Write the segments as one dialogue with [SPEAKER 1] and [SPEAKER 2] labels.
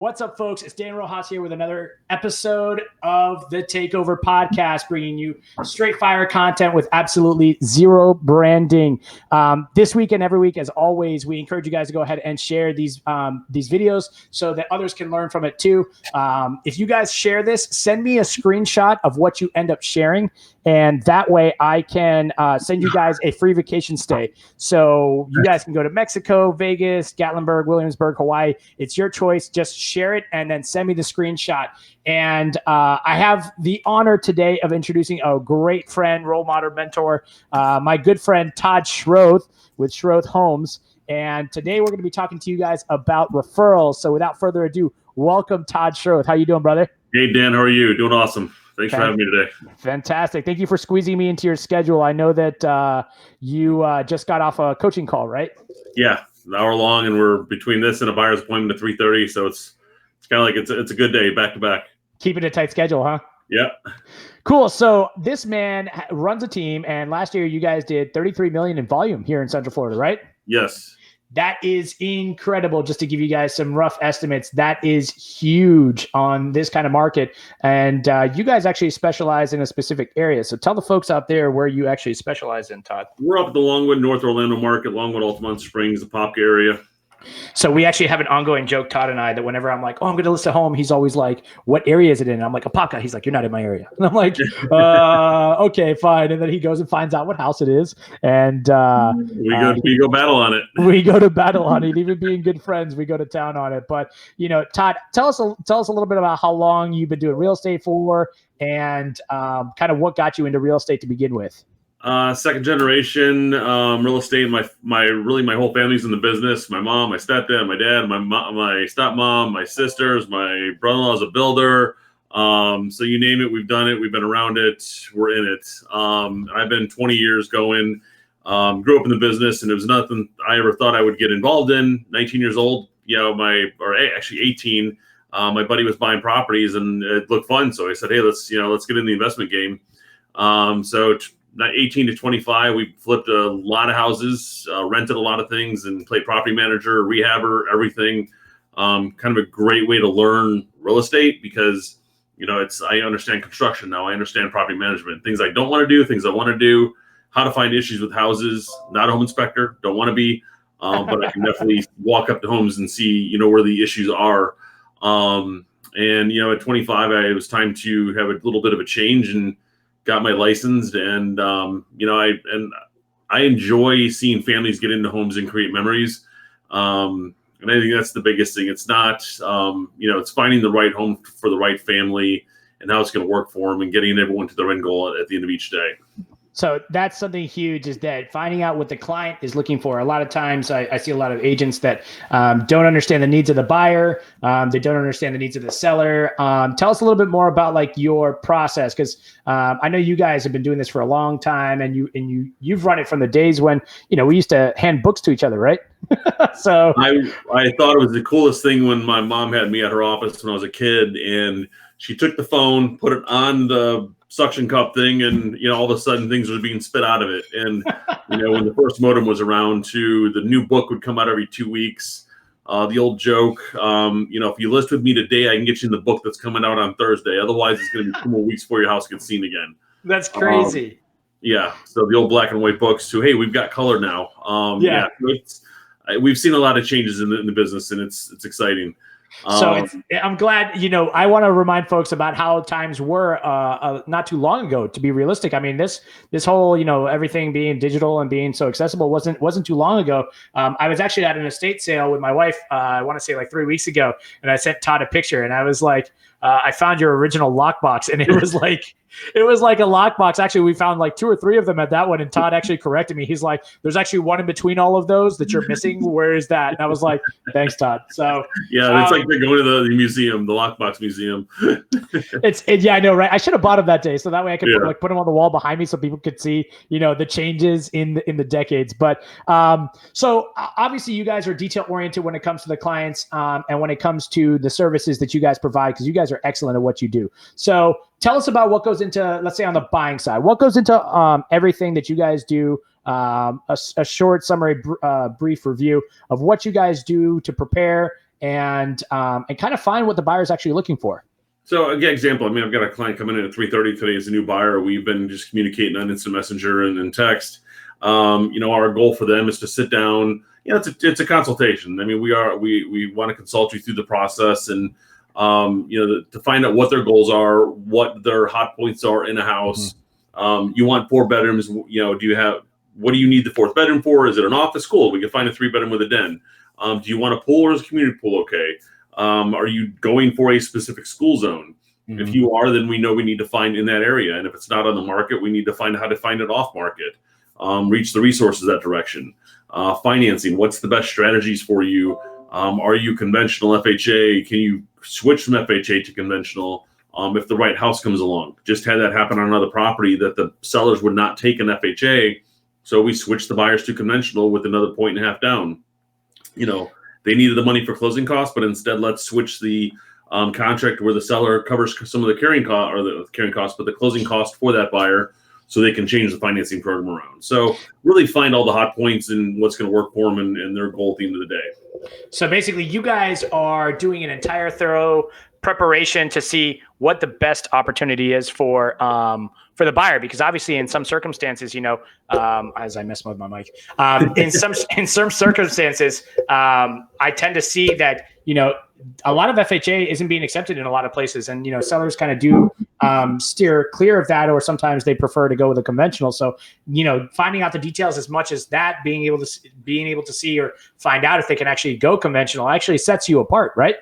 [SPEAKER 1] What's up, folks? It's Dan Rojas here with another episode of the Takeover Podcast, bringing you straight fire content with absolutely zero branding. This week and every week, as always, we encourage you guys to go ahead and share these videos so that others can learn from it too. If you guys share this, send me a screenshot of what you end up sharing, and that way I can send you guys a free vacation stay. So you guys can go to Mexico, Vegas, Gatlinburg, Williamsburg, Hawaii. It's your choice. Just share it and then send me the screenshot. And I have the honor today of introducing a great friend, role model, mentor, my good friend Todd Schroth with Schroth Homes. And today we're going to be talking to you guys about referrals. So without further ado, welcome Todd Schroth. How you doing, brother?
[SPEAKER 2] Hey, Dan. How are you? Doing awesome. Thanks for having me today.
[SPEAKER 1] Fantastic. Thank you for squeezing me into your schedule. I know that you just got off a coaching call, right?
[SPEAKER 2] Yeah, an hour long, and we're between this and a buyer's appointment at 3:30. So it's kind of like it's a good day back to back.
[SPEAKER 1] Keeping a tight schedule, huh?
[SPEAKER 2] Yeah.
[SPEAKER 1] Cool. So this man runs a team, and last year you guys did $33 million in volume here in Central Florida, right?
[SPEAKER 2] Yes.
[SPEAKER 1] That is incredible. Just to give you guys some rough estimates, that is huge on this kind of market. And you guys actually specialize in a specific area. So tell the folks out there where you actually specialize in, Todd.
[SPEAKER 2] We're up at the Longwood, North Orlando market, Longwood, Altamont Springs, the Popka area.
[SPEAKER 1] So we actually have an ongoing joke, Todd and I, that whenever I'm like, oh, I'm going to list a home, he's always like, what area is it in? And I'm like, Apopka. He's like, you're not in my area. And I'm like, okay, fine. And then he goes and finds out what house it is. And
[SPEAKER 2] we go battle on it.
[SPEAKER 1] We go to battle on it. Even being good friends, we go to town on it. But, you know, Todd, tell us a little bit about how long you've been doing real estate for and kind of what got you into real estate to begin with.
[SPEAKER 2] Second generation real estate. My whole family's in the business. My mom, my stepdad, my dad, my stepmom, my sisters, my brother-in-law is a builder. So you name it, we've done it. We've been around it. We're in it. I've been 20 years going. Grew up in the business, and it was nothing I ever thought I would get involved in. 19 years old, actually 18. My buddy was buying properties, and it looked fun. So I said, hey, let's get in the investment game. 18 to 25, we flipped a lot of houses, rented a lot of things, and played property manager, rehabber, everything. Kind of a great way to learn real estate because, I understand construction now. I understand property management, things I don't want to do, things I want to do, how to find issues with houses. Not a home inspector, don't want to be, but I can definitely walk up to homes and see, where the issues are. At 25, it was time to have a little bit of a change and got my license, and I enjoy seeing families get into homes and create memories. And I think that's the biggest thing. It's not, it's finding the right home for the right family and how it's going to work for them and getting everyone to their end goal at the end of each day.
[SPEAKER 1] So that's something huge, is that finding out what the client is looking for. A lot of times I see a lot of agents that don't understand the needs of the buyer. They don't understand the needs of the seller. Tell us a little bit more about like your process, because I know you guys have been doing this for a long time, and you've run it from the days when, we used to hand books to each other, right? So
[SPEAKER 2] I thought it was the coolest thing when my mom had me at her office when I was a kid, and she took the phone, put it on the suction cup thing, and all of a sudden things were being spit out of it. And when the first modem was around, the new book would come out every 2 weeks. The old joke, if you list with me today, I can get you in the book that's coming out on Thursday. Otherwise, it's going to be 2 more weeks before your house gets seen again.
[SPEAKER 1] That's crazy.
[SPEAKER 2] Yeah. So the old black and white books to, hey, we've got color now. We've seen a lot of changes in the business, and it's exciting.
[SPEAKER 1] So I'm glad, I want to remind folks about how times were not too long ago, to be realistic. I mean, this whole, everything being digital and being so accessible wasn't too long ago. I was actually at an estate sale with my wife, I want to say like 3 weeks ago, and I sent Todd a picture, and I was like, I found your original lockbox, and it was like a lockbox. Actually, we found like 2 or 3 of them at that one, and Todd actually corrected me. He's like, there's actually one in between all of those that you're missing. Where is that? And I was like, thanks, Todd. So
[SPEAKER 2] yeah, it's like they're going to the museum, the lockbox museum.
[SPEAKER 1] Yeah, I know, right? I should have bought them that day, so that way I could put them on the wall behind me so people could see, the changes in the decades. But so obviously you guys are detail oriented when it comes to the clients, and when it comes to the services that you guys provide, because you guys are excellent at what you do. So tell us about what goes into, let's say on the buying side, what goes into everything that you guys do, a short summary, brief review of what you guys do to prepare and kind of find what the buyer is actually looking for.
[SPEAKER 2] So again, example, I mean, I've got a client coming in at 3:30 today as a new buyer. We've been just communicating on instant messenger and text. Our goal for them is to sit down. It's a consultation. I mean, we want to consult you through the process and, to find out what their goals are, what their hot points are in a house. You want 4 bedrooms. What do you need the 4th bedroom for? Is it an office? Cool. We can find a 3-bedroom with a den. Do you want a pool or is a community pool okay? Are you going for a specific school zone? If you are, then we know we need to find in that area. And if it's not on the market, we need to find how to find it off market. Reach the resources that direction. Financing, what's the best strategies for you? Are you conventional FHA? Can you switch from FHA to conventional if the right house comes along? Just had that happen on another property that the sellers would not take an FHA. So we switched the buyers to conventional with another 1.5 down. They needed the money for closing costs, but instead let's switch the contract where the seller covers some of the carrying costs, but the closing cost for that buyer, so they can change the financing program around. So really find all the hot points and what's going to work for them and their goal at the end of the day.
[SPEAKER 1] So basically you guys are doing an entire thorough preparation to see what the best opportunity is for the buyer, because obviously in some circumstances, as I mess with my mic, in some circumstances, I tend to see that, a lot of FHA isn't being accepted in a lot of places, and sellers kind of do steer clear of that, or sometimes they prefer to go with a conventional. So finding out the details as much as that, being able to see or find out if they can actually go conventional actually sets you apart, right?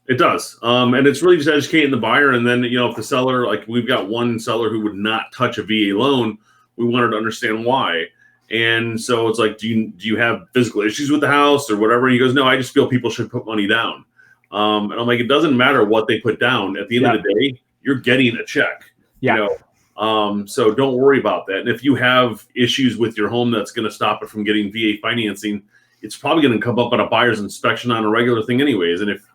[SPEAKER 2] It does. And it's really just educating the buyer. And then, if the seller, like we've got one seller who would not touch a VA loan, we wanted to understand why. And so it's like, do you have physical issues with the house or whatever? And he goes, no, I just feel people should put money down. And I'm like, it doesn't matter what they put down. At the end of the day, you're getting a check. So don't worry about that. And if you have issues with your home that's going to stop it from getting VA financing, it's probably going to come up on a buyer's inspection on a regular thing anyways. And if,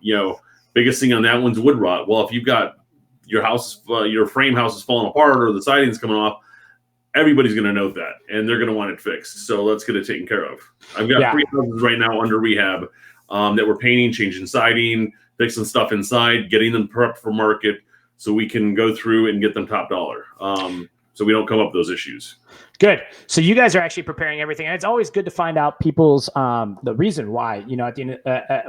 [SPEAKER 2] biggest thing on that one's wood rot. Well, if you've got your house, your frame house is falling apart or the siding's coming off, everybody's going to note that and they're going to want it fixed. So let's get it taken care of. I've got 3 houses right now under rehab that we're painting, changing siding, fixing stuff inside, getting them prepped for market so we can go through and get them top dollar. So we don't come up with those issues.
[SPEAKER 1] Good. So you guys are actually preparing everything, and it's always good to find out people's the reason why, at the end,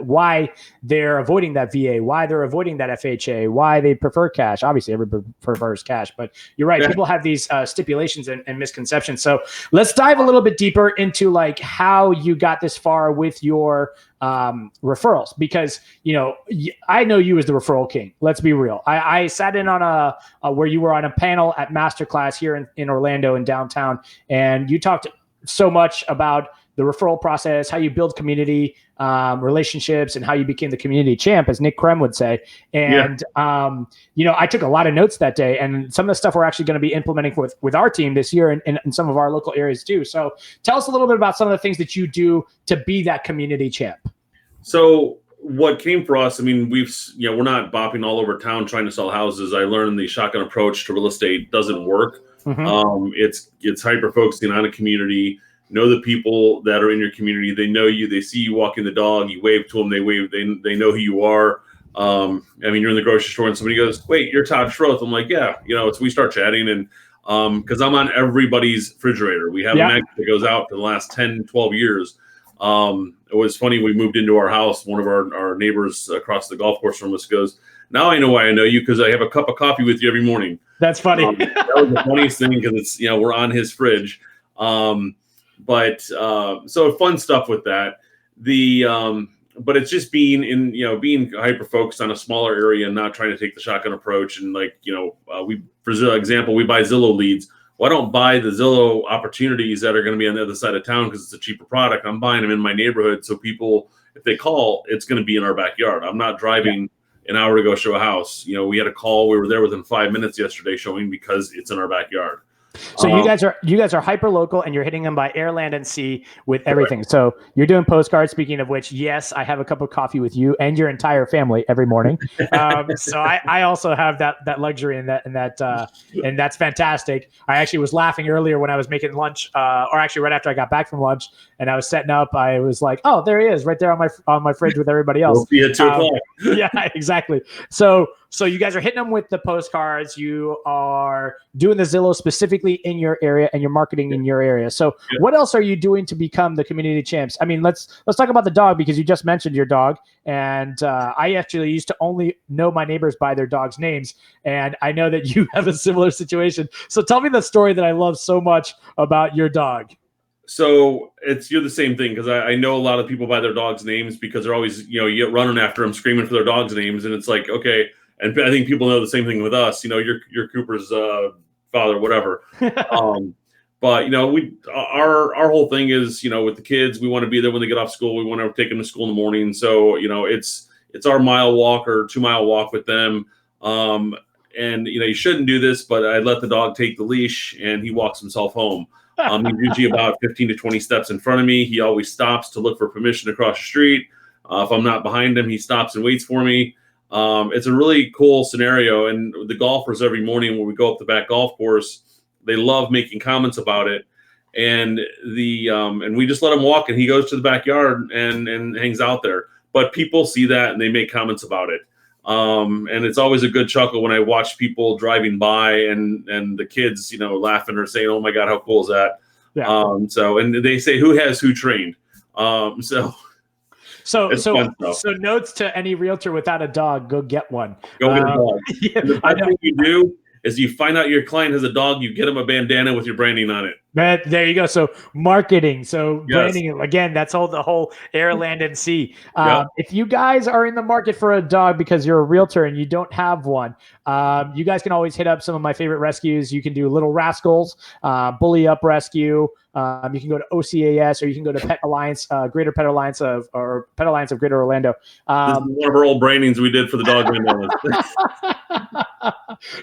[SPEAKER 1] why they're avoiding that VA, why they're avoiding that FHA, why they prefer cash. Obviously, everybody prefers cash, but you're right. Yeah. People have these stipulations and misconceptions. So let's dive a little bit deeper into like how you got this far with your referrals, because I know you as the referral king. Let's be real. I sat in on where you were on a panel at Masterclass here in Orlando in downtown, and you talked so much about the referral process, how you build community relationships, and how you became the community champ, as Nick Krem would say. And I took a lot of notes that day, and some of the stuff we're actually going to be implementing with our team this year and in some of our local areas too. So tell us a little bit about some of the things that you do to be that community champ. So
[SPEAKER 2] what came for us, I mean, we're not bopping all over town trying to sell houses. I learned the shotgun approach to real estate doesn't work. It's hyper focusing on a community. Know the people that are in your community. They know you. They see you walking the dog. You wave to them. They wave. They know who you are. I mean, you're in the grocery store and somebody goes, "Wait, you're Todd Schroth." I'm like, "Yeah." We start chatting, and because I'm on everybody's refrigerator. We have a magnet that goes out for the last 10, 12 years. It was funny. We moved into our house. One of our neighbors across the golf course from us goes, "Now I know why I know you, because I have a cup of coffee with you every morning."
[SPEAKER 1] That's funny.
[SPEAKER 2] That was the funniest thing, because it's we're on his fridge. So fun stuff with that. But it's just being hyper focused on a smaller area and not trying to take the shotgun approach. And for example, we buy Zillow leads. Well, I don't buy the Zillow opportunities that are going to be on the other side of town because it's a cheaper product. I'm buying them in my neighborhood. So people, if they call, it's going to be in our backyard. I'm not driving an hour to go show a house. We had a call. We were there within 5 minutes yesterday showing because it's in our backyard.
[SPEAKER 1] So you guys are hyper local, and you're hitting them by air, land, and sea with everything. Correct. So you're doing postcards. Speaking of which, yes, I have a cup of coffee with you and your entire family every morning. So I also have that luxury, and that's fantastic. I actually was laughing earlier when I was making lunch, or actually right after I got back from lunch, and I was setting up. I was like, "Oh, there he is, right there on my fridge with everybody else."
[SPEAKER 2] We'll see at 2 o'clock.
[SPEAKER 1] Yeah, exactly. So you guys are hitting them with the postcards. You are doing the Zillow specifically in your area, and you're marketing in your area. So what else are you doing to become the community champs? I mean, let's talk about the dog, because you just mentioned your dog, and I actually used to only know my neighbors by their dogs' names, and I know that you have a similar situation. So tell me the story that I love so much about your dog.
[SPEAKER 2] So you're the same thing, because I know a lot of people by their dogs' names, because they're always, you get running after them, screaming for their dogs' names, and it's like, okay. And I think people know the same thing with us. You're Cooper's father, whatever. But our whole thing is, with the kids, we want to be there when they get off school. We want to take them to school in the morning. So it's our mile walk or 2 mile walk with them. And you shouldn't do this, but I let the dog take the leash, and he walks himself home. He's usually about 15 to 20 steps in front of me. He always stops to look for permission to cross the street. If I'm not behind him, he stops and waits for me. It's a really cool scenario. And the golfers every morning when we go up the back golf course, they love making comments about it. And and we just let him walk, and he goes to the backyard and hangs out there. But people see that, and they make comments about it. And it's always a good chuckle when I watch people driving by and the kids, laughing or saying, "Oh my God, how cool is that?" Yeah. And they say, "Who has who trained?" So
[SPEAKER 1] notes to any realtor without a dog: go get one.
[SPEAKER 2] Go get a dog. Yeah, the best thing you do is you find out your client has a dog, you get them a bandana with your branding on it.
[SPEAKER 1] There you go. So marketing. So branding, again, that's the whole air, land, and sea. If you guys are in the market for a dog because you're a realtor and you don't have one, you guys can always hit up some of my favorite rescues. You can do Little Rascals, Bully Up Rescue. You can go to OCAS, or you can go to Pet Alliance, Greater Pet Alliance or Pet Alliance of Greater Orlando.
[SPEAKER 2] This is one of our old brandings we did for the dog.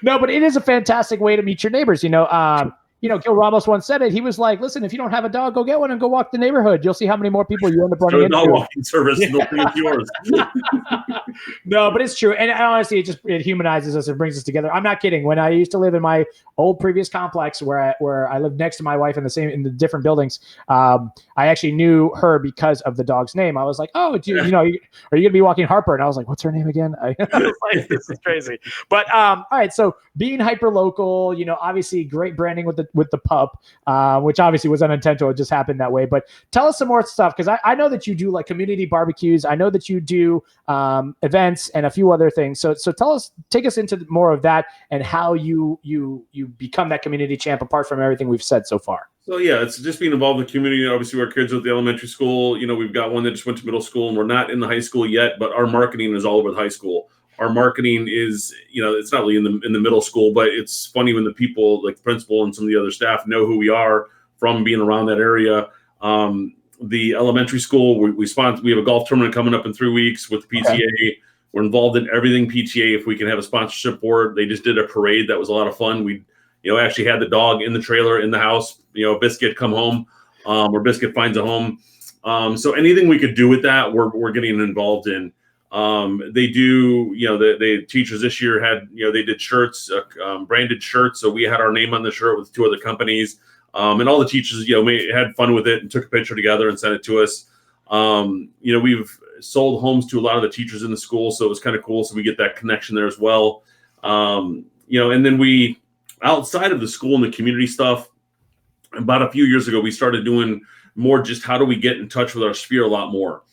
[SPEAKER 1] No, but it is a fantastic way to meet your neighbors. Gil Ramos once said it. He was like, "Listen, if you don't have a dog, go get one and go walk the neighborhood. You'll see how many more people you end up running into."
[SPEAKER 2] Dog walking service, they'll think it's yours.
[SPEAKER 1] No, but it's true, and honestly, it humanizes us and brings us together. I'm not kidding. When I used to live in my old previous complex, where I lived next to my wife in the different buildings, I actually knew her because of the dog's name. I was like, "Oh, are you going to be walking Harper?" And I was like, "What's her name again?" I was like, "This is crazy." But all right, so being hyper local, obviously great branding with the pup, which obviously was unintentional. It just happened that way. But tell us some more stuff, because I know that you do like community barbecues. I know that you do events and a few other things. So take us into more of that and how you become that community champ, apart from everything we've said so far.
[SPEAKER 2] So yeah, it's just being involved in the community. Obviously, our kids are at the elementary school. We've got one that just went to middle school, and we're not in the high school yet, but our marketing is all over the high school. Our marketing is, it's not really in the middle school, but it's funny when the people like the principal and some of the other staff know who we are from being around that area. The elementary school, we have a golf tournament coming up in 3 weeks with the PTA. Okay. We're involved in everything PTA. If we can have a sponsorship for it, they just did a parade that was a lot of fun. We, actually had the dog in the trailer in the house. Biscuit come home, or Biscuit finds a home. So anything we could do with that, we're getting involved in. They do, the teachers this year had, they did shirts, branded shirts. So we had our name on the shirt with 2 other companies. And all the teachers, had fun with it and took a picture together and sent it to us. We've sold homes to a lot of the teachers in the school, so it was kind of cool. So we get that connection there as well. And then we, outside of the school and the community stuff, about a few years ago, we started doing more just how do we get in touch with our sphere a lot more.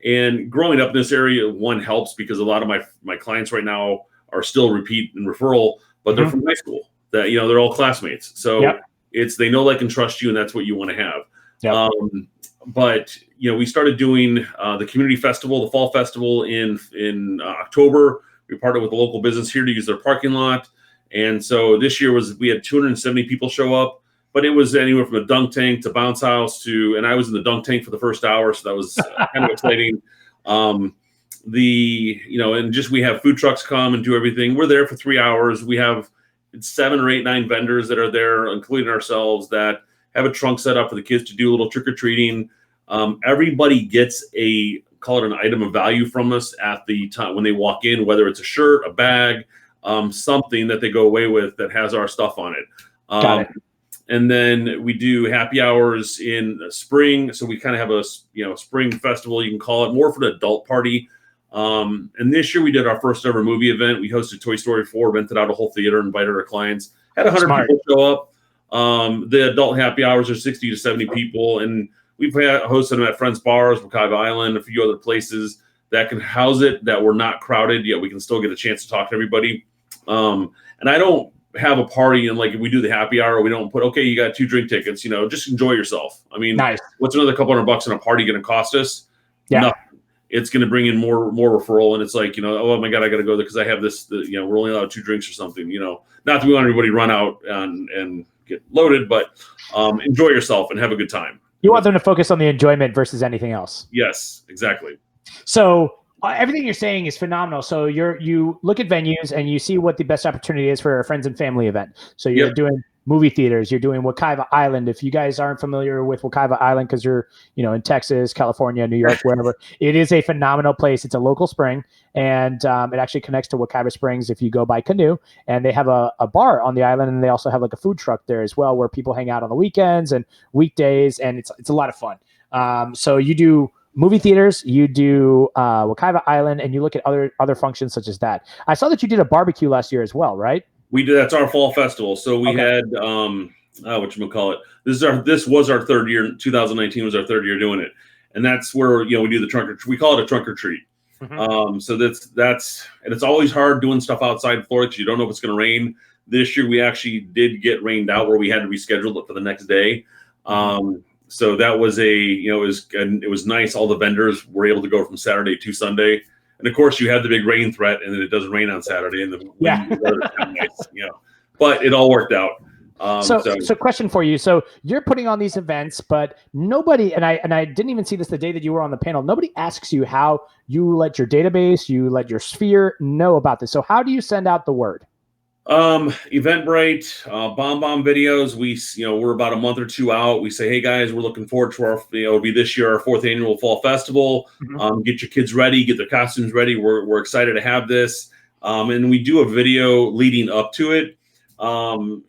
[SPEAKER 2] And growing up in this area, one helps because a lot of my clients right now are still repeat and referral, but they're from high school. That they're all classmates, so it's they know, like, and trust you, and that's what you want to have. Yep. But we started doing the community festival, the fall festival in October. We partnered with a local business here to use their parking lot, and so this year we had 270 people show up. But it was anywhere from a dunk tank to bounce house and I was in the dunk tank for the first hour, so that was kind of exciting. And just we have food trucks come and do everything. We're there for 3 hours. We have it's 7 or 8, 9 vendors that are there, including ourselves, that have a trunk set up for the kids to do a little trick-or-treating. Everybody gets call it an item of value from us at the time when they walk in, whether it's a shirt, a bag, something that they go away with that has our stuff on it.
[SPEAKER 1] Got it.
[SPEAKER 2] And then we do happy hours in spring. So we kind of have a spring festival, you can call it, more for the adult party. And this year we did our first ever movie event. We hosted Toy Story 4, rented out a whole theater, invited our clients, had 100 people show up. The adult happy hours are 60 to 70 people. And we've hosted them at Friends Bars, Wekiva Island, a few other places that can house it, that we're not crowded, yet we can still get a chance to talk to everybody. And I don't have a party and like if we do the happy hour, we don't put, okay, you got 2 drink tickets, just enjoy yourself. I mean,
[SPEAKER 1] nice.
[SPEAKER 2] What's another couple $100 in a party going to cost us?
[SPEAKER 1] Yeah.
[SPEAKER 2] Nothing. It's going to bring in more referral. And it's like, oh my God, I got to go there because I have this, we're only allowed 2 drinks or something, not that we want everybody run out and get loaded, but enjoy yourself and have a good time.
[SPEAKER 1] You want them to focus on the enjoyment versus anything else.
[SPEAKER 2] Yes, exactly.
[SPEAKER 1] So everything you're saying is phenomenal. So you look at venues and you see what the best opportunity is for a friends and family event. So you're doing movie theaters, you're doing Wekiva Island. If you guys aren't familiar with Wekiva Island, because you're in Texas, California, New York, wherever, it is a phenomenal place. It's a local spring, and it actually connects to Wekiva Springs if you go by canoe. And they have a bar on the island, and they also have like a food truck there as well, where people hang out on the weekends and weekdays, and it's a lot of fun. So you do movie theaters, you do Wekiva Island, and you look at other functions such as that. I saw that you did a barbecue last year as well, right?
[SPEAKER 2] We did. That's our fall festival. So we had whatchamacallit. This was our 3rd year. 2019 was our 3rd year doing it, and that's where we do the we call it a trunk or treat. Mm-hmm. So that's and it's always hard doing stuff outside Florida because you don't know if it's going to rain. This year we actually did get rained out where we had to reschedule it for the next day. So that was it was nice. All the vendors were able to go from Saturday to Sunday. And of course, you have the big rain threat, and then it doesn't rain on Saturday, and the nice, But it all worked out.
[SPEAKER 1] So question for you. So you're putting on these events, but nobody, and I didn't even see this the day that you were on the panel. Nobody asks you how you let your database, you let your sphere know about this. So how do you send out the word?
[SPEAKER 2] Eventbrite, bomb videos. We're about a month or 2 out. We say, hey guys, we're looking forward to our, it'll be this year, our 4th annual fall festival. Mm-hmm. Get your kids ready, get their costumes ready. We're excited to have this. And we do a video leading up to it. And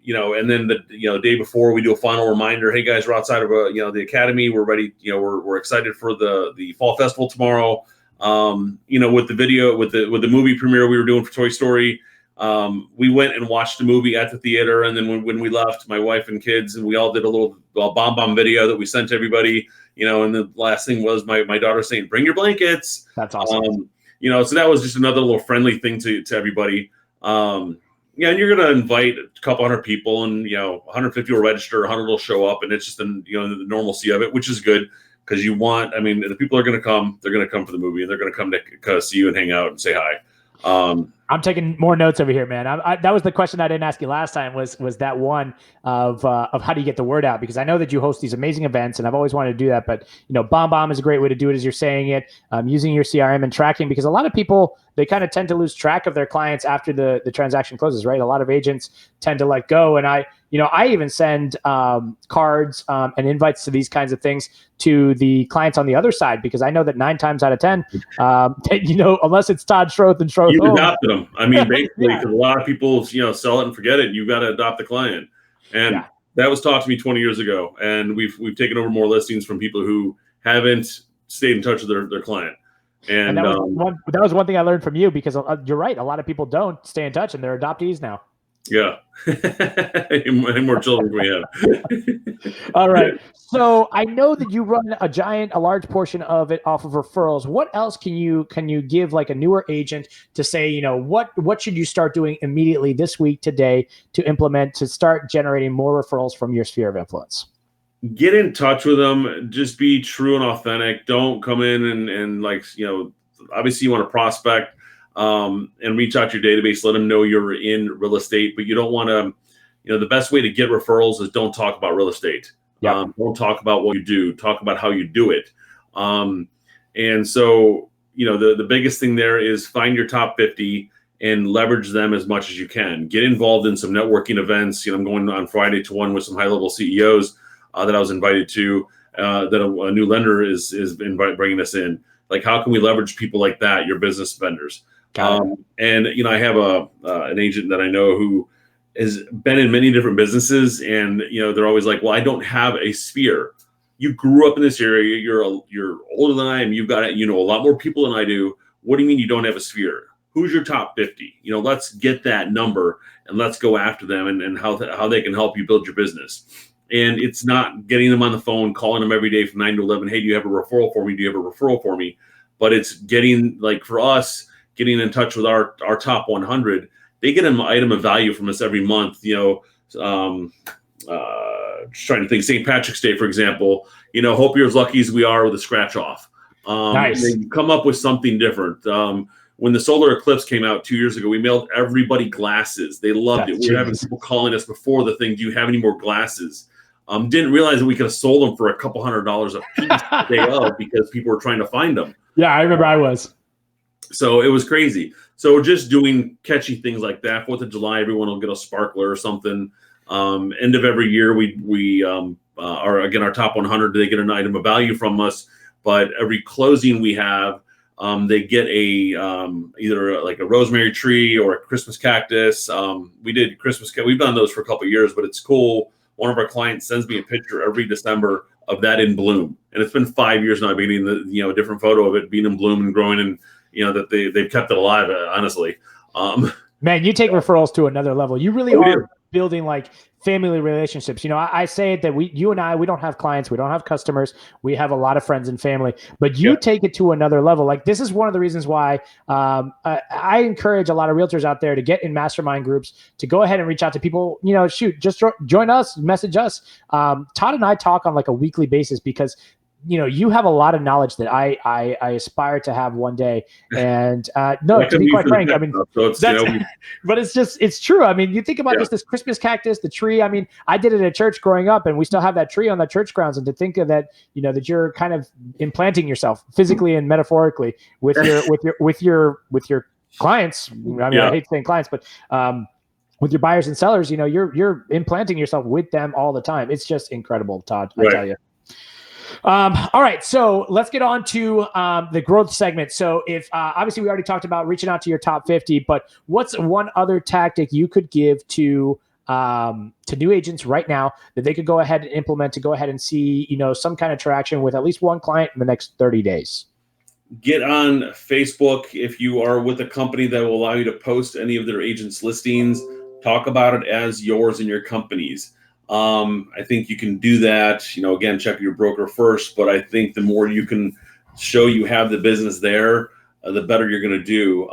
[SPEAKER 2] then the day before we do a final reminder. Hey guys, we're outside of the academy. We're ready. We're excited for the fall festival tomorrow. With the video, with the movie premiere we were doing for Toy Story. We went and watched the movie at the theater, and then when we left, my wife and kids, and we all did a little bomb video that we sent to everybody, and the last thing was my daughter saying, bring your blankets.
[SPEAKER 1] That's awesome.
[SPEAKER 2] So that was just another little friendly thing to everybody. And you're going to invite a couple hundred people, and 150 will register, 100 will show up, and it's just the normalcy of it, which is good because the people are going to come, they're going to come for the movie, and they're going to come to see you and hang out and say hi.
[SPEAKER 1] I'm taking more notes over here, man. That was the question I didn't ask you last time. Was that one of how do you get the word out? Because I know that you host these amazing events, and I've always wanted to do that. But Bomb is a great way to do it, as you're saying it. Using your CRM and tracking, because a lot of people, they kind of tend to lose track of their clients after the transaction closes, right? A lot of agents tend to let go, and I even send cards and invites to these kinds of things to the clients on the other side, because I know that 9 times out of 10, unless it's Todd Schroth and Schroth
[SPEAKER 2] you
[SPEAKER 1] Homes,
[SPEAKER 2] adopted them. I mean, basically, because a lot of people, sell it and forget it. You've got to adopt the client, and that was taught to me 20 years ago. And we've taken over more listings from people who haven't stayed in touch with their client. And
[SPEAKER 1] that was one thing I learned from you, because you're right. A lot of people don't stay in touch, and they're adoptees now.
[SPEAKER 2] Yeah. How more children do we have?
[SPEAKER 1] All right. So I know that you run a large portion of it off of referrals. What else can you give like a newer agent to say, what should you start doing immediately this week, today, to implement, to start generating more referrals from your sphere of influence?
[SPEAKER 2] Get in touch with them. Just be true and authentic. Don't come in and obviously you want to prospect. And reach out to your database, let them know you're in real estate, but you don't want to, the best way to get referrals is don't talk about real estate. Yep. Don't talk about what you do, talk about how you do it. And so, the biggest thing there is find your top 50 and leverage them as much as you can. Get involved in some networking events. I'm going on Friday to one with some high-level CEOs that I was invited to, that a new lender is bringing us in. Like, how can we leverage people like that, your business vendors? And, I have an agent that I know who has been in many different businesses, and, they're always like, well, I don't have a sphere. You grew up in this area. You're older than I am. You've got, a lot more people than I do. What do you mean you don't have a sphere? Who's your top 50? Let's get that number and let's go after them and how they can help you build your business. And it's not getting them on the phone, calling them every day from 9 to 11. Hey, do you have a referral for me? Do you have a referral for me? But it's getting, like, for us, getting in touch with our top 100. They get an item of value from us every month. Just trying to think, St. Patrick's Day, for example, hope you're as lucky as we are with a scratch off.
[SPEAKER 1] Nice.
[SPEAKER 2] They come up with something different. When the solar eclipse came out 2 years ago, we mailed everybody glasses. They loved it. We were having people calling us before the thing, do you have any more glasses? Didn't realize that we could have sold them for a couple $100s a piece the day of, because people were trying to find them.
[SPEAKER 1] Yeah, I remember I was. So
[SPEAKER 2] it was crazy. So just doing catchy things like that. 4th of July, everyone will get a sparkler or something. End of every year, we are, again, our top 100, they get an item of value from us. But every closing we have, they get either like a rosemary tree or a Christmas cactus. We did we've done those for a couple of years, but it's cool. One of our clients sends me a picture every December of that in bloom, and it's been 5 years now. I've been getting a different photo of it being in bloom and growing, and that they've kept it alive. Honestly,
[SPEAKER 1] man, you take referrals to another level. You really are building like family relationships. I say that you and I, we don't have clients, we don't have customers, we have a lot of friends and family, but you take it to another level. Like, this is one of the reasons why I encourage a lot of realtors out there to get in mastermind groups, to go ahead and reach out to people, just join us, message us. Todd and I talk on like a weekly basis, because you have a lot of knowledge that I aspire to have one day. And no, to be quite frank, I mean, but it's true. I mean, you think about just this Christmas cactus, the tree. I mean, I did it at church growing up, and we still have that tree on the church grounds. And to think of that, that you're kind of implanting yourself physically and metaphorically with your clients. I mean, I hate saying clients, but with your buyers and sellers, you're implanting yourself with them all the time. It's just incredible, Todd. I tell you. All right, so let's get on to the growth segment. So if obviously we already talked about reaching out to your top 50, but what's one other tactic you could give to new agents right now that they could go ahead and implement to go ahead and see, some kind of traction with at least one client in the next 30 days?
[SPEAKER 2] Get on Facebook. If you are with a company that will allow you to post any of their agents' listings, talk about it as yours and your company's. I think you can do that. Again, check your broker first, but I think the more you can show you have the business there, the better you're going to do.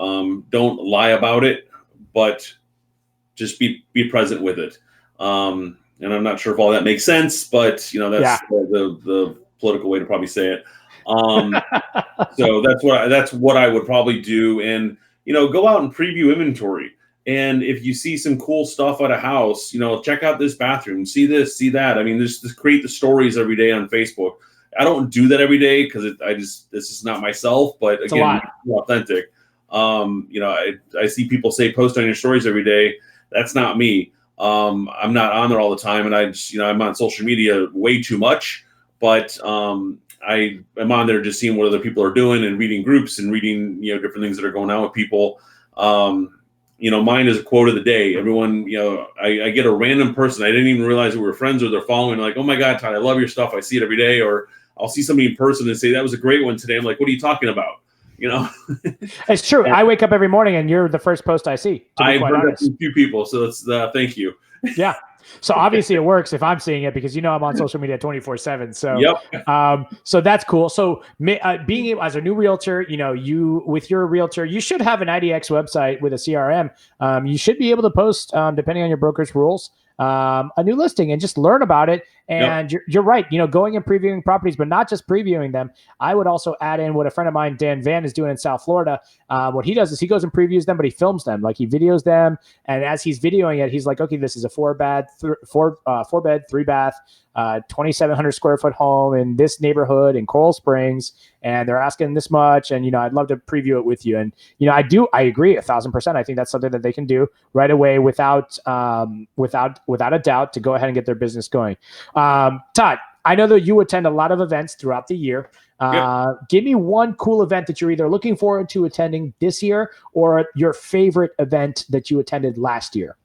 [SPEAKER 2] Don't lie about it, but just be present with it. And I'm not sure if all that makes sense, but that's the political way to probably say it. So that's what I would probably do. And, go out and preview inventory. And if you see some cool stuff at a house, check out this bathroom, see this, see that. I mean, just create the stories every day on Facebook. I don't do that every day because this is not myself, but
[SPEAKER 1] it's
[SPEAKER 2] again, it's authentic. I see people say post on your stories every day. That's not me. I'm not on there all the time, and I'm on social media way too much, but I am on there just seeing what other people are doing and reading groups and reading, different things that are going on with people. Mine is a quote of the day. Everyone, I get a random person. I didn't even realize that we were friends, or they're following, like, oh my God, Todd, I love your stuff. I see it every day. Or I'll see somebody in person and say, that was a great one today. I'm like, what are you talking about?
[SPEAKER 1] It's true. I wake up every morning and you're the first post I see.
[SPEAKER 2] I've heard that from a few people. So that's thank you.
[SPEAKER 1] Yeah. So obviously it works if I'm seeing it, because I'm on social media 24/7. So, so that's cool. So being able, as a new realtor, you with your realtor, you should have an IDX website with a CRM. You should be able to post, depending on your broker's rules, a new listing and just learn about it. And you're right, going and previewing properties, but not just previewing them. I would also add in what a friend of mine, Dan Van, is doing in South Florida. What he does is he goes and previews them, but he films them. Like, he videos them. And as he's videoing it, he's like, okay, this is a 4-bed, 3-bath, 2,700 square foot home in this neighborhood in Coral Springs. and they're asking this much, and I'd love to preview it with you. And I agree 1,000%. I think that's something that they can do right away without a doubt to go ahead and get their business going. Todd, I know that you attend a lot of events throughout the year. Give me one cool event that you're either looking forward to attending this year or your favorite event that you attended last year.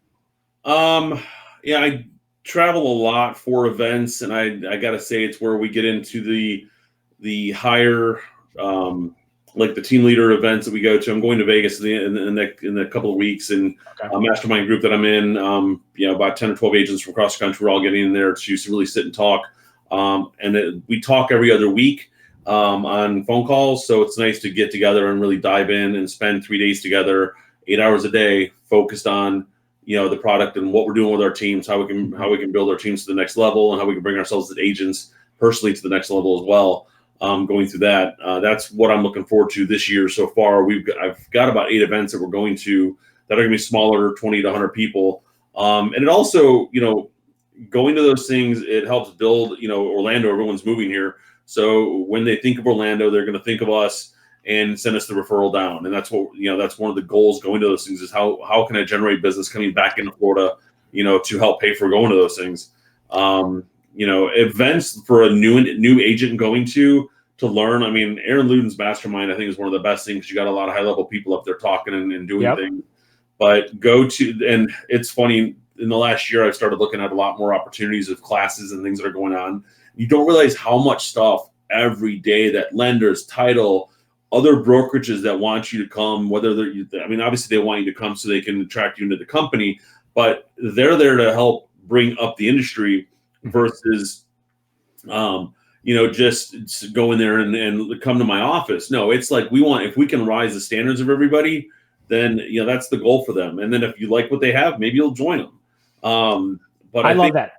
[SPEAKER 2] I travel a lot for events, and I gotta say it's where we get into the higher like the team leader events that we go to. I'm going to Vegas in a couple of weeks, and a mastermind group that I'm in, about 10 or 12 agents from across the country. We're all getting in there to really sit and talk. We talk every other week on phone calls. So it's nice to get together and really dive in and spend 3 days together, 8 hours a day, focused on the product and what we're doing with our teams, how we can build our teams to the next level, and how we can bring ourselves as agents personally to the next level as well. Going through that, that's what I'm looking forward to this year so far. I've got about 8 events that we're going to that are going to be smaller, 20 to 100 people, and it also, going to those things, it helps build, Orlando. Everyone's moving here, so when they think of Orlando, they're going to think of us and send us the referral down. And that's what, that's one of the goals going to those things is how can I generate business coming back into Florida, to help pay for going to those things. Events for a new agent going to learn. I mean, Aaron Luden's mastermind, I think, is one of the best things. You got a lot of high level people up there talking and doing things, but and it's funny, in the last year, I've started looking at a lot more opportunities of classes and things that are going on. You don't realize how much stuff every day that lenders, title, other brokerages that want you to come, whether obviously they want you to come so they can attract you into the company, but they're there to help bring up the industry versus, just go in there and come to my office. No, it's like if we can rise the standards of everybody, then, that's the goal for them. And then if you like what they have, maybe you'll join them. But I love that.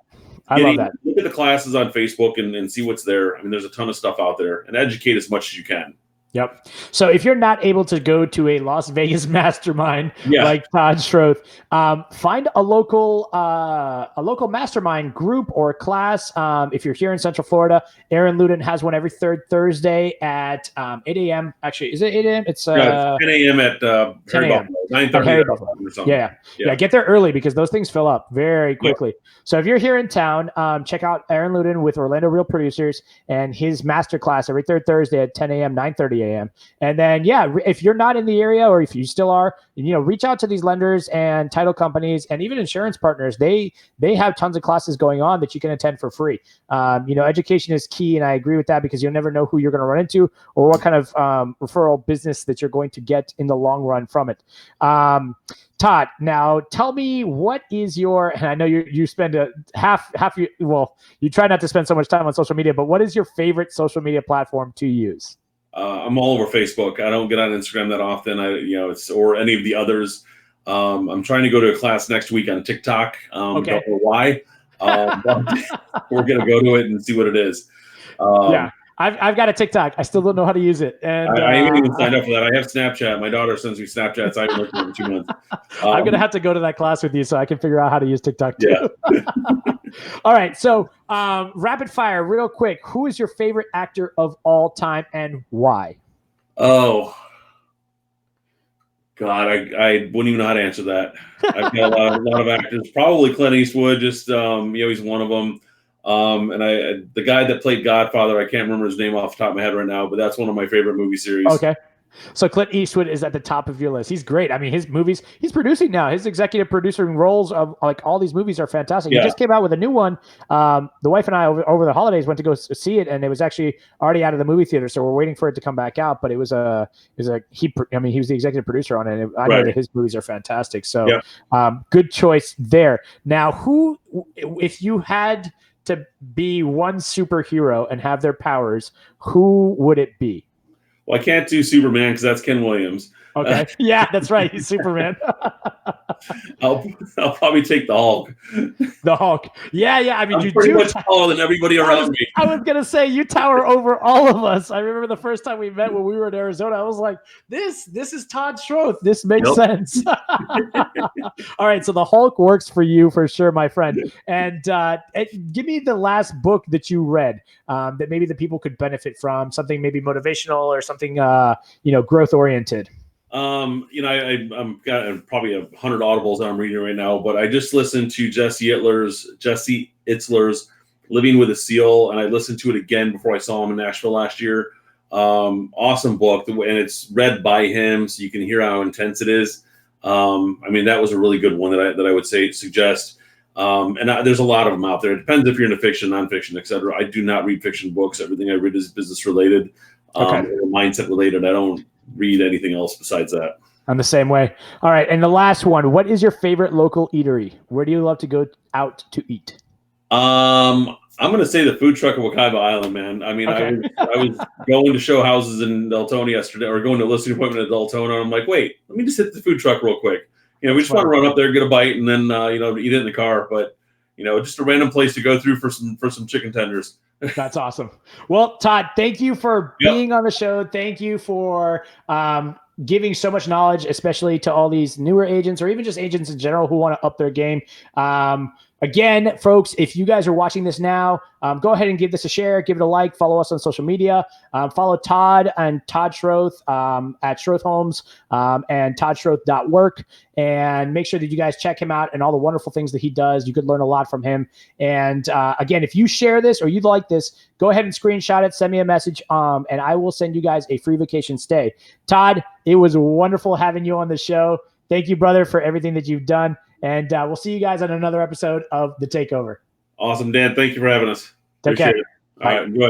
[SPEAKER 2] Look at the classes on Facebook and see what's there. I mean, there's a ton of stuff out there, and educate as much as you can.
[SPEAKER 1] Yep. So if you're not able to go to a Las Vegas mastermind like Todd Schroth, find a local mastermind group or class. If you're here in Central Florida, Aaron Luden has one every third Thursday at 8 a.m. Actually, is it 8 a.m.? It's
[SPEAKER 2] 10 a.m. at
[SPEAKER 1] 10 a.m.
[SPEAKER 2] 9:30 or something.
[SPEAKER 1] Yeah. Get there early because those things fill up very quickly. So if you're here in town, check out Aaron Luden with Orlando Real Producers and his masterclass every third Thursday at 10 a.m., 9:30 a.m. And then, if you're not in the area or if you still are, reach out to these lenders and title companies and even insurance partners. They have tons of classes going on that you can attend for free. Education is key, and I agree with that because you'll never know who you're going to run into or what kind of referral business that you're going to get in the long run from it. Todd, now tell me, what is and I know you spend you try not to spend so much time on social media, but what is your favorite social media platform to use?
[SPEAKER 2] I'm all over Facebook. I don't get on Instagram that often. Or any of the others. I'm trying to go to a class next week on TikTok. Don't know why. But we're going to go to it and see what it is.
[SPEAKER 1] I've got a TikTok. I still don't know how to use it. And
[SPEAKER 2] I haven't even signed up for that. I have Snapchat. My daughter sends me Snapchats. I haven't looked at it in 2 months.
[SPEAKER 1] I'm going to have to go to that class with you so I can figure out how to use TikTok too. Yeah. All right. So rapid fire, real quick. Who is your favorite actor of all time and why?
[SPEAKER 2] Oh, God, I wouldn't even know how to answer that. I've got a lot of actors. Probably Clint Eastwood. Just he's one of them. And the guy that played Godfather, I can't remember his name off the top of my head right now, but that's one of my favorite movie series.
[SPEAKER 1] Okay. So Clint Eastwood is at the top of your list. He's great. I mean, his movies, he's producing now. His executive producing roles of like all these movies are fantastic. He just came out with a new one. The wife and I over the holidays went to go see it, and it was actually already out of the movie theater. So we're waiting for it to come back out. But he was he was the executive producer on it. And I know that his movies are fantastic. So good choice there. Now, if you had to be one superhero and have their powers, who would it be?
[SPEAKER 2] Well, I can't do Superman because that's Ken Williams.
[SPEAKER 1] Okay. Yeah, that's right. He's Superman.
[SPEAKER 2] I'll probably take the Hulk.
[SPEAKER 1] The Hulk. Yeah, yeah. I mean,
[SPEAKER 2] I'm pretty much taller than everybody around me.
[SPEAKER 1] I was gonna say you tower over all of us. I remember the first time we met when we were in Arizona. I was like, "This is Todd Schroth. This makes sense." All right, so the Hulk works for you for sure, my friend. And give me the last book that you read that maybe the people could benefit from. Something maybe motivational or something growth oriented.
[SPEAKER 2] I'm got probably 100 audibles that I'm reading right now, but I just listened to Jesse Itzler's Living with a Seal, and I listened to it again before I saw him in Nashville last year. Awesome book, and it's read by him, so you can hear how intense it is. That was a really good one that I would suggest. There's a lot of them out there. It depends if you're into fiction, nonfiction, etc. I do not read fiction books. Everything I read is business related, or mindset related. I don't read anything else besides that.
[SPEAKER 1] I'm the same way. All right. And the last one, what is your favorite local eatery? Where do you love to go out to eat?
[SPEAKER 2] I'm going to say the food truck of Wekiva Island, man. I was going to show houses in Deltona yesterday, or going to a listing appointment at Deltona. And I'm like, wait, let me just hit the food truck real quick. We just want to run up there, get a bite, and then, eat it in the car. But, just a random place to go through for some chicken tenders.
[SPEAKER 1] That's awesome. Well, Todd, thank you for being on the show. Thank you for giving so much knowledge, especially to all these newer agents or even just agents in general who want to up their game. Again, folks, if you guys are watching this now, go ahead and give this a share, give it a like, follow us on social media, follow Todd and Todd Schroth at Schroth Homes and toddschroth.work, and make sure that you guys check him out and all the wonderful things that he does. You could learn a lot from him. And again, if you share this or you'd like this, go ahead and screenshot it, send me a message, and I will send you guys a free vacation stay. Todd, it was wonderful having you on the show. Thank you, brother, for everything that you've done. And we'll see you guys on another episode of The Takeover.
[SPEAKER 2] Awesome, Dan. Thank you for having us.
[SPEAKER 1] Take care.
[SPEAKER 2] Appreciate it. All right, enjoy.